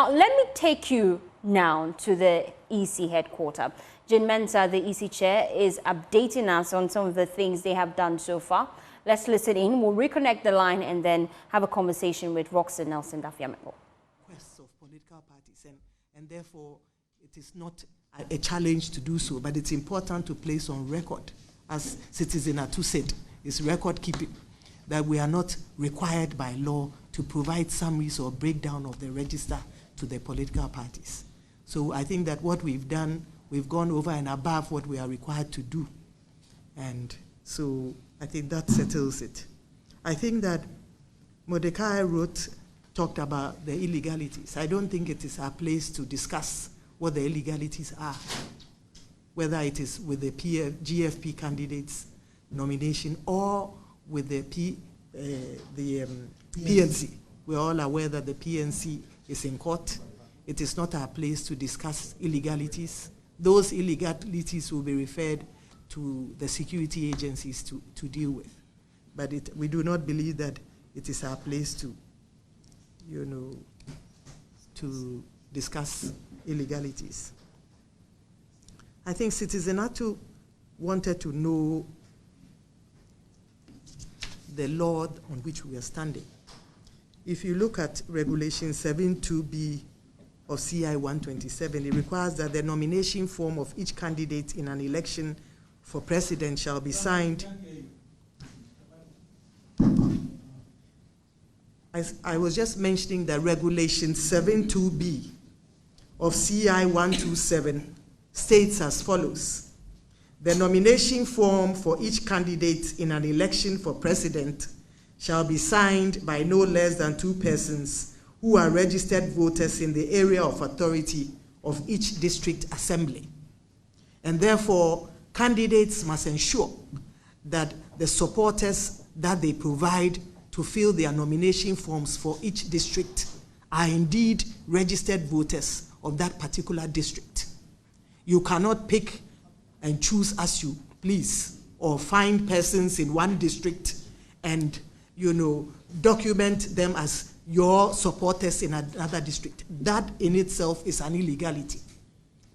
Now, let me take you now to the EC headquarters. Jane Mensah, the EC chair, is updating us on some of the things they have done so far. Let's listen in. We'll reconnect the line and then have a conversation with Roxanne Nelson Dafiameko. Requests of political parties, and therefore it is not a challenge to do so, but it's important to place on record, as Citizen Atu said, is record keeping, that we are not required by law to provide summaries or breakdown of the register to the political parties. So I think that what we've done, we've gone over and above what we are required to do. And so I think that settles it. I think that Mordecai talked about the illegalities. I don't think it is our place to discuss what the illegalities are, whether it is with the GFP candidates nomination or with the PNC. We're all aware that the PNC is in court. It is not our place to discuss illegalities. Those illegalities will be referred to the security agencies to deal with. But we do not believe that it is our place to, to discuss illegalities. I think Citizen Atu wanted to know the law on which we are standing. If you look at Regulation 7.2b of CI 127, it requires that the nomination form of each candidate in an election for president shall be signed. I was just mentioning that Regulation 7.2b of CI 127 states as follows: the nomination form for each candidate in an election for president shall be signed by no less than 2 persons who are registered voters in the area of authority of each district assembly. And therefore, candidates must ensure that the supporters that they provide to fill their nomination forms for each district are indeed registered voters of that particular district. You cannot pick and choose as you please, or find persons in one district and, document them as your supporters in another district. That in itself is an illegality,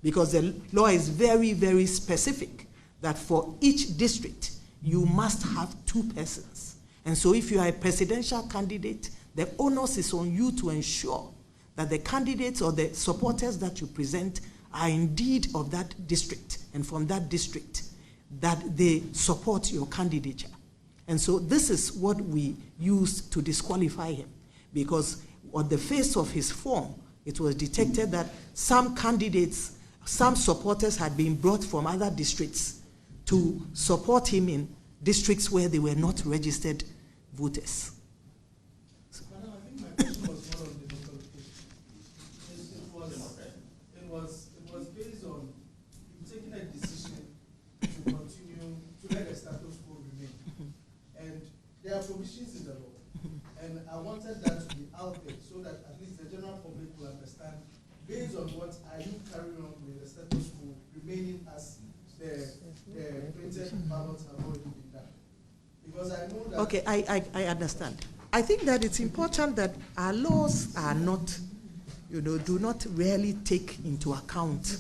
because the law is very, very specific that for each district, you must have 2 persons. And so if you are a presidential candidate, the onus is on you to ensure that the candidates or the supporters that you present are indeed of that district, and from that district, that they support your candidature. And so this is what we used to disqualify him, because on the face of his form, it was detected that some candidates, some supporters had been brought from other districts to support him in districts where they were not registered voters. Madam, I think my question was more on the local case. It was based on you taking a decision to continue to let the status quo remain. And there are provisions in the law. And I wanted that to be out there so that at least the general public will understand, based on what are you carrying on with the status quo remaining as the printed ballots have already been done. Because I know that... Okay, I understand. I think that it's important that our laws are not, do not really take into account,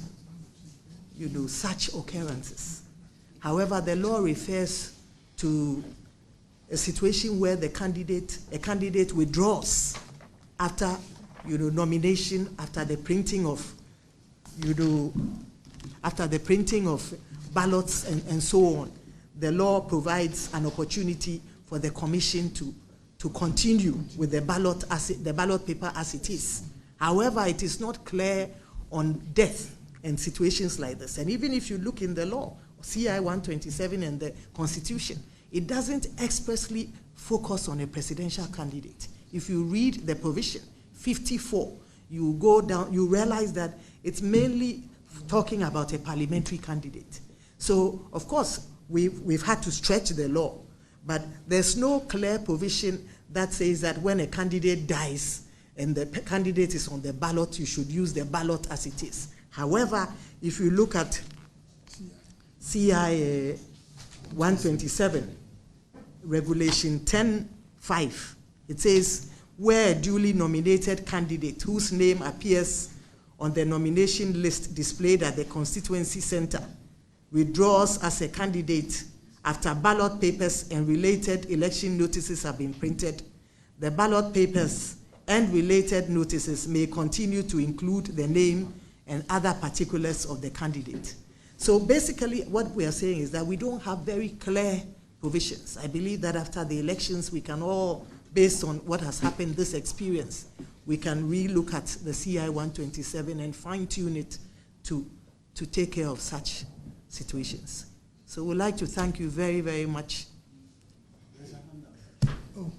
such occurrences. However, the law refers to a situation where a candidate withdraws after, nomination, after the printing of, after the printing of ballots and so on. The law provides an opportunity for the commission to continue with the ballot paper as it is. However, it is not clear on death and situations like this. And even if you look in the law, CI 127 and the Constitution, it doesn't expressly focus on a presidential candidate. If you read the provision 54, you go down, you realize that it's mainly talking about a parliamentary candidate. So, of course, we've had to stretch the law, but there's no clear provision that says that when a candidate dies and the candidate is on the ballot, you should use the ballot as it is. However, if you look at CI 127, Regulation 10.5, it says, where a duly nominated candidate whose name appears on the nomination list displayed at the constituency center withdraws as a candidate after ballot papers and related election notices have been printed, the ballot papers and related notices may continue to include the name and other particulars of the candidate. So basically what we are saying is that we don't have very clear provisions. I believe that after the elections, we can all, based on what has happened, this experience, we can re-look at the CI 127 and fine-tune it to take care of such situations. So we'd like to thank you very, very much. Oh,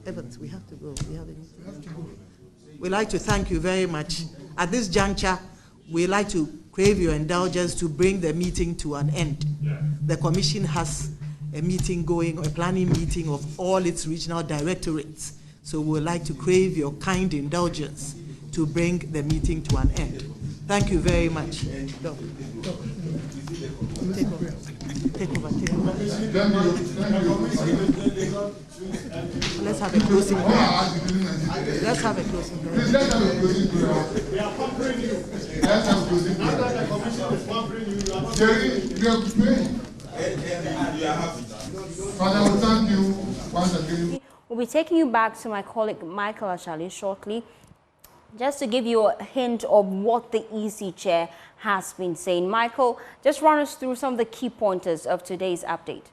Evans, we have to go. We have to go. We'd like to thank you very much. At this juncture, we'd like to crave your indulgence to bring the meeting to an end. The Commission has a meeting going, a planning meeting of all its regional directorates. So we'd like to crave your kind indulgence to bring the meeting to an end. Thank you very much. Go. Take over. Let's have a closing prayer. Let's have a closing prayer. Let's have a closing prayer. They are pampering you. Let's have a closing prayer. After the commission is pampering you, you are not praying. You are praying. Father, we thank you once again. We'll be taking you back to my colleague Michael Ashali shortly, just to give you a hint of what the EC chair has been saying. Michael, just run us through some of the key pointers of today's update.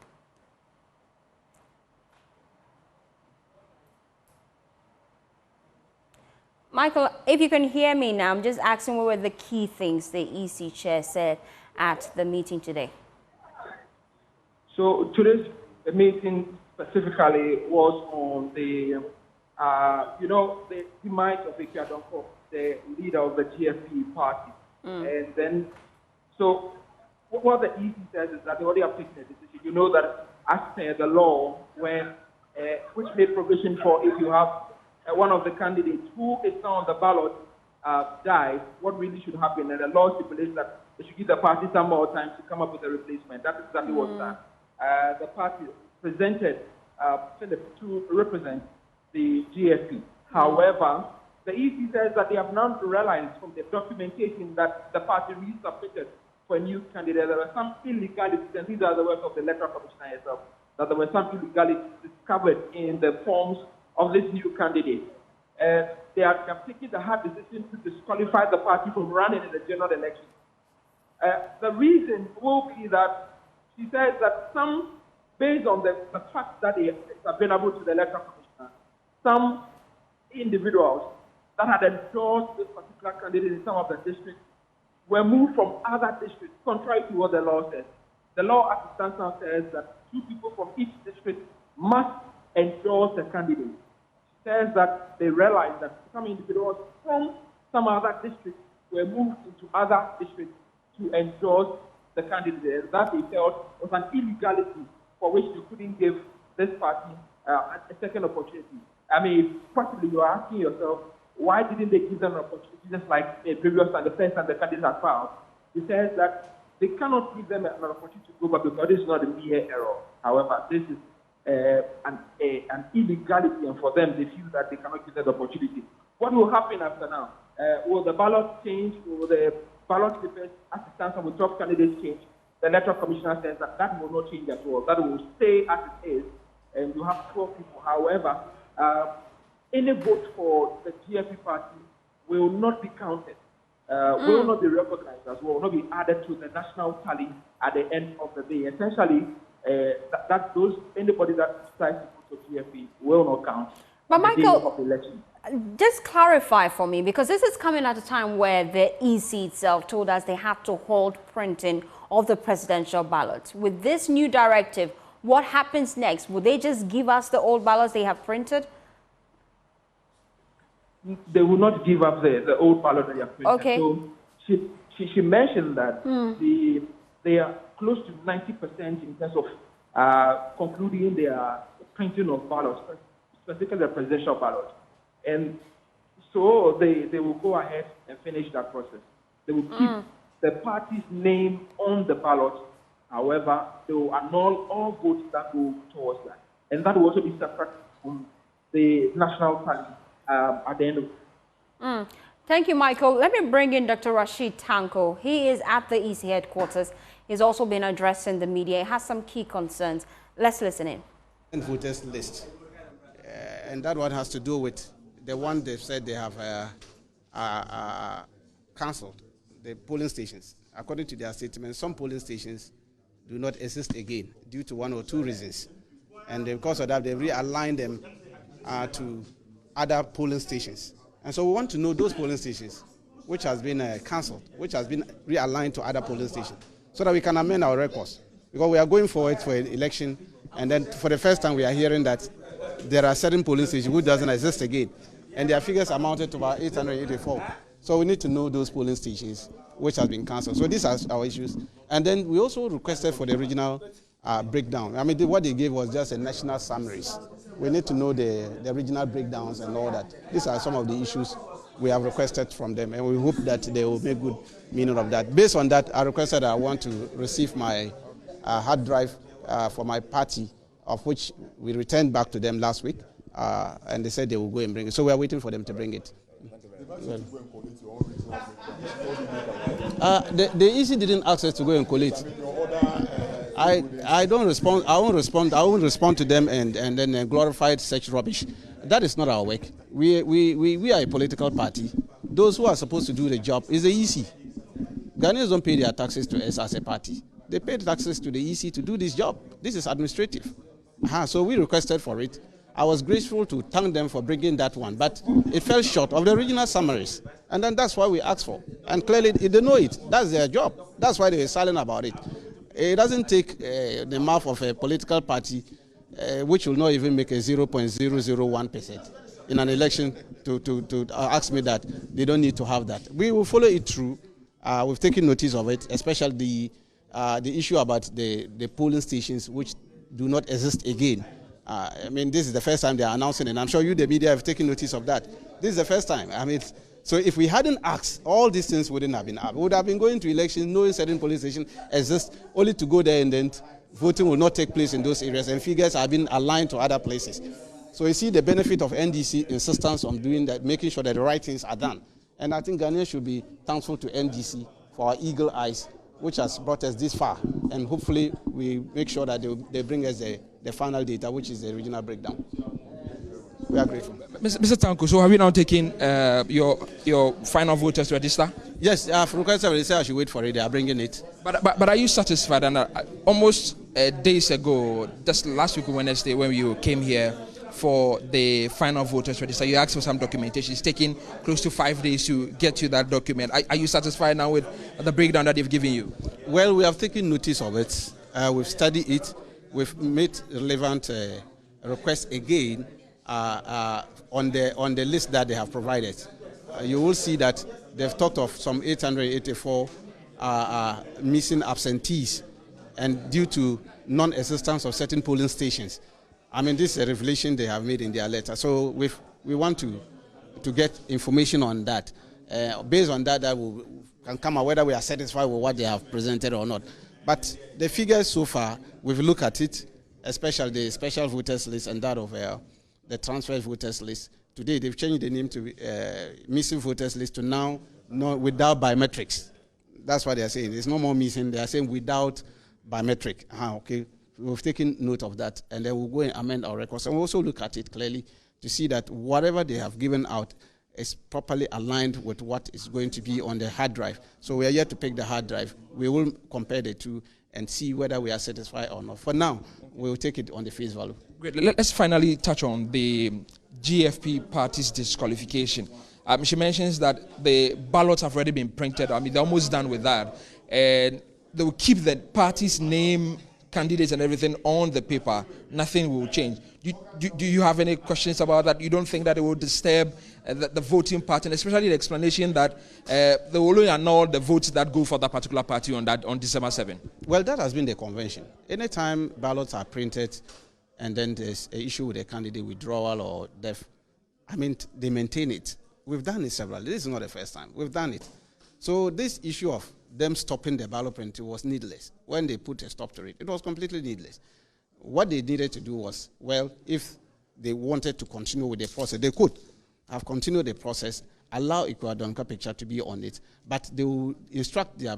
Michael, if you can hear me now, I'm just asking what were the key things the EC chair said at the meeting today. So today's meeting specifically was on the, the demise of Ike Adonko, the leader of the GFP party. And then, so what the EC says is that they already have taken a decision. You know that as per the law, when which made provision for if you have one of the candidates who is now on the ballot died, what really should happen? And the law stipulates that they should give the party some more time to come up with a replacement. That's exactly what's done. The party presented Philip to represent the GFP. However, the EC says that they have now realized from the documentation that the party resubmitted for a new candidate. There were some illegalities, and these are the work of the Electoral Commission itself, that there were some illegalities discovered in the forms of this new candidate. They have taken the hard decision to disqualify the party from running in the general election. The reason will be that she says that some, based on the fact that it's available to the Electoral Commissioner, some individuals that had endorsed this particular candidate in some of the districts were moved from other districts, contrary to what the law says. The law, as it stands now, says that 2 people from each district must endorse the candidate. It says that they realized that some individuals from some other districts were moved into other districts to endorse the candidate. That they felt was an illegality for which you couldn't give this party a second opportunity. I mean, possibly you are asking yourself, why didn't they give them an opportunity just like a previous and the first time the candidate had filed? It says that they cannot give them an opportunity to go back because this is not a mere error. However, this is an illegality, and for them, they feel that they cannot give them the opportunity. What will happen after now? Will the ballot change? Will the ballot papers, as it stands on the top candidates, change? The Electoral Commissioner says that that will not change at all. That will stay as it is, and you have 12 people. However, any vote for the GFP party will not be counted, will not be recognized as well, will not be added to the national tally at the end of the day. Essentially, anybody that decides to vote for GFP will not count. But Michael, of the election. Just clarify for me, because this is coming at a time where the EC itself told us they have to hold printing of the presidential ballots. With this new directive, what happens next? Will they just give us the old ballots they have printed? They will not give up the old ballot that they have printed. Okay. So she mentioned that they are close to 90% in terms of concluding their printing of ballots, specifically the presidential ballot. And so they will go ahead and finish that process. They will keep the party's name on the ballot. However, they will annul all votes that go towards that. And that will also be separate from the national tally at the end of Thank you, Michael. Let me bring in Dr. Rashid Tanko. He is at the EC headquarters. He's also been addressing the media. He has some key concerns. Let's listen in. Voters list. And that one has to do with the one they've said they have cancelled, the polling stations. According to their statement, some polling stations do not exist again due to one or two reasons. And because of that, they realigned them to other polling stations. And so we want to know those polling stations which has been cancelled, which has been realigned to other polling stations, so that we can amend our records. Because we are going forward for an election, and then for the first time we are hearing that there are certain polling stations which doesn't exist again. And their figures amounted to about 884. So we need to know those polling stations which have been cancelled. So these are our issues. And then we also requested for the regional breakdown. I mean, what they gave was just a national summaries. We need to know the regional breakdowns and all that. These are some of the issues we have requested from them, and we hope that they will make good meaning of that. Based on that, I requested I want to receive my hard drive for my party, of which we returned back to them last week, and they said they will go and bring it. So we are waiting for them to bring it. The EC didn't ask us to go and collate. I don't respond. I won't respond. I won't respond to them and then glorify such rubbish. That is not our work. We are a political party. Those who are supposed to do the job is the EC. Ghanaians don't pay their taxes to us as a party. They pay taxes to the EC to do this job. This is administrative. So we requested for it. I was grateful to thank them for bringing that one, but it fell short of the regional summaries. And then that's why we asked for. And clearly they know it. That's their job. That's why they were silent about it. It doesn't take the mouth of a political party, which will not even make a 0.001% in an election, to ask me that they don't need to have that. We will follow it through. We've taken notice of it, especially the issue about the polling stations which do not exist again. I mean, this is the first time they are announcing it, and I'm sure you, the media, have taken notice of that. This is the first time. I mean, so if we hadn't asked, all these things wouldn't have been up. We would have been going to elections knowing certain polling stations exist, only to go there and then voting will not take place in those areas, and figures have been aligned to other places. So you see the benefit of NDC insistence on doing that, making sure that the right things are done. And I think Ghanaians should be thankful to NDC for our eagle eyes, which has brought us this far. And hopefully we make sure that they bring us the final data, which is the regional breakdown. We are grateful. Mr. Tanko, so have you now taken your final voters register? Yes, I've requested, they say I should wait for it. They are bringing it. But are you satisfied? And almost days ago, just last week Wednesday, when you came here for the final voters register, you asked for some documentation. It's taking close to 5 days to get you that document. Are you satisfied now with the breakdown that they've given you? Well, we have taken notice of it. We've studied it. We've made relevant requests again on the list that they have provided. You will see that they've talked of some 884 missing absentees, and due to non-existence of certain polling stations. I mean, this is a revelation they have made in their letter. So we want to get information on that. Based on that, we can come out whether we are satisfied with what they have presented or not. But the figures so far, we've looked at it, especially the special voters list and that of the transfer voters list. Today, they've changed the name to missing voters list to now without biometrics. That's what they are saying. There's no more missing. They are saying without biometric. Okay. We've taken note of that, and then we'll go and amend our records. And we'll also look at it clearly to see that whatever they have given out is properly aligned with what is going to be on the hard drive. So we are yet to pick the hard drive. We will compare the two and see whether we are satisfied or not. For now, we'll take it on the face value. Great. Let's finally touch on the GFP party's disqualification. She mentions that the ballots have already been printed. I mean, they're almost done with that. And they will keep the party's name, candidates and everything on the paper. Nothing will change. Do you have any questions about that? You don't think that it will disturb the voting pattern, especially the explanation that they will only annul the votes that go for that particular party on December 7? Well, that has been the convention. Anytime ballots are printed and then there's an issue with a candidate withdrawal or death, I mean, they maintain it. We've done it several. This is not the first time. We've done it. So this issue of them stopping the ballot printing was needless. When they put a stop to it, it was completely needless. What they needed to do was, well, if they wanted to continue with the process, they could. have continued the process, allow Ikuadonko picture to be on it, but they will instruct their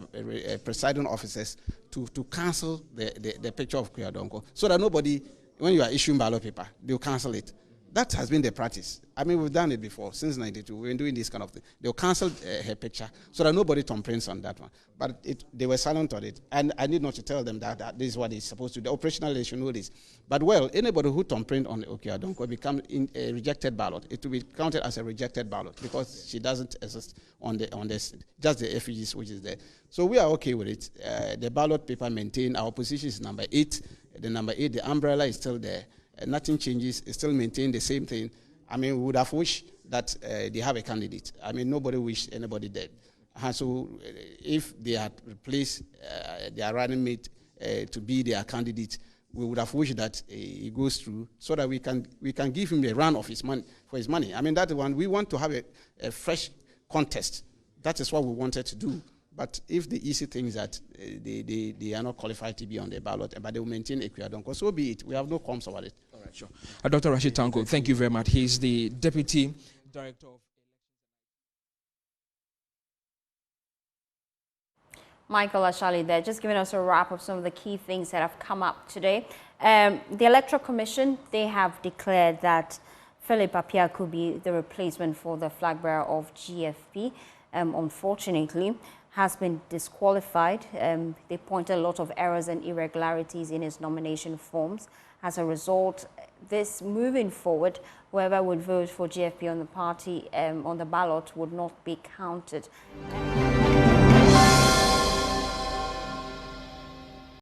presiding officers to cancel the picture of Ikuadonko, so that nobody, when you are issuing ballot paper, they will cancel it. That has been the practice. I mean, we've done it before, since 92. We've been doing this kind of thing. They'll cancel her picture so that nobody thumbprints on that one. But they were silent on it. And I need not to tell them that this is what it's supposed to do. Operationally, they should know this. But, well, anybody who thumbprint on Okiadonko become a rejected ballot. It will be counted as a rejected ballot because she doesn't exist on this, just the effigies which is there. So we are okay with it. The ballot paper maintained. Our position is number 8. The number 8, the umbrella is still there. Nothing changes, it's still maintain the same thing. I mean, we would have wished that they have a candidate. I mean, nobody wished anybody dead. So if they had replaced their running mate to be their candidate, we would have wished that he goes through so that we can give him a run of his money for his money. I mean, that one, we want to have a fresh contest. That is what we wanted to do. But if the EC thinks that they are not qualified to be on the ballot, but they will maintain Ikuadonko, so be it. We have no qualms about it. All right, sure. Dr. Rashid Tanko, thank you very much. He's the Deputy Director of Michael Ashali there, just giving us a wrap of some of the key things that have come up today. The Electoral Commission, they have declared that Philip Appiah could be the replacement for the flag bearer of GFP. Unfortunately, has been disqualified. They pointed a lot of errors and irregularities in his nomination forms. As a result, this moving forward, whoever would vote for GFP on the party on the ballot would not be counted.